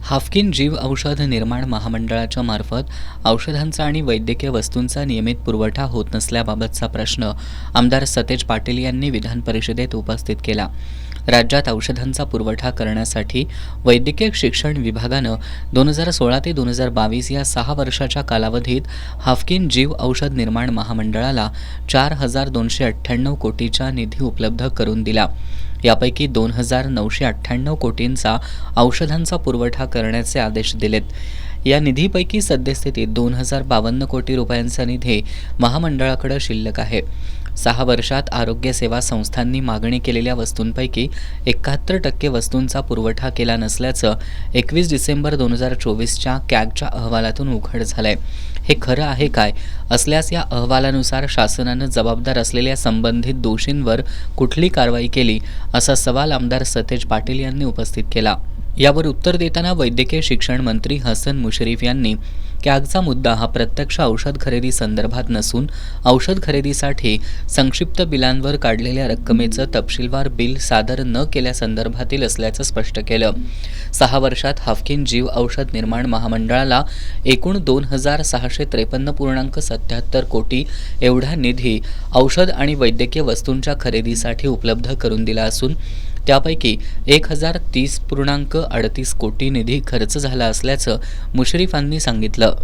Haffkine जीव औषध निर्माण महामंडळाच्या मार्फत औषधांचा आणि वैद्यकीय वस्तूंचा नियमित पुरवठा होत नसल्याबाबतचा प्रश्न आमदार सतेज पाटील यांनी विधान परिषदेत उपस्थित केला। राज्यात औषधांचा पुरवठा करण्यासाठी वैद्यकीय शिक्षण विभागानं 2016 ते 2022 या 6 वर्षाच्या कालावधीत हाफकिन जीव औषध निर्माण महामंडळाला 4,298 कोटीचा निधी उपलब्ध करून दिला। यापैकी 2,998 कोटींचा औषधांचा पुरवठा करण्याचे आदेश दिलेत। या निधीपैकी सद्यस्थितीत 2,052 कोटी रुपयांचा निधी महामंडळाकडे शिल्लक आहे। 6 वर्षात आरोग्य सेवा संस्थांनी मागणी केलेल्या वस्तूंपैकी 71% वस्तूंचा पुरवठा केला नसल्याचं 21 डिसेंबर 2024च्या कॅगच्या अहवालातून उघड झालंय। हे खरं आहे काय? असल्यास या अहवालानुसार शासनानं जबाबदार असलेल्या संबंधित दोषींवर कुठली कारवाई केली, असा सवाल आमदार सतेज पाटील यांनी उपस्थित केला। यावर उत्तर देताना वैद्यकीय शिक्षण मंत्री हसन मुश्रीफ यांनी कॅगचा मुद्दा हा प्रत्यक्ष औषध खरेदी संदर्भात नसून औषध खरेदीसाठी संक्षिप्त बिलांवर काढलेल्या रक्कमेचं तपशीलवार बिल सादर न केल्यासंदर्भातील असल्याचं स्पष्ट केलं। 6 वर्षात हाफकिन जीव औषध निर्माण महामंडळाला एकूण 2,653.77 कोटी एवढा निधी औषध आणि वैद्यकीय वस्तूंच्या खरेदीसाठी उपलब्ध करून दिला असून त्यापैकी 1,030.38 कोटी निधी खर्च झाला असल्याचं मुश्रीफांनी सांगितलं।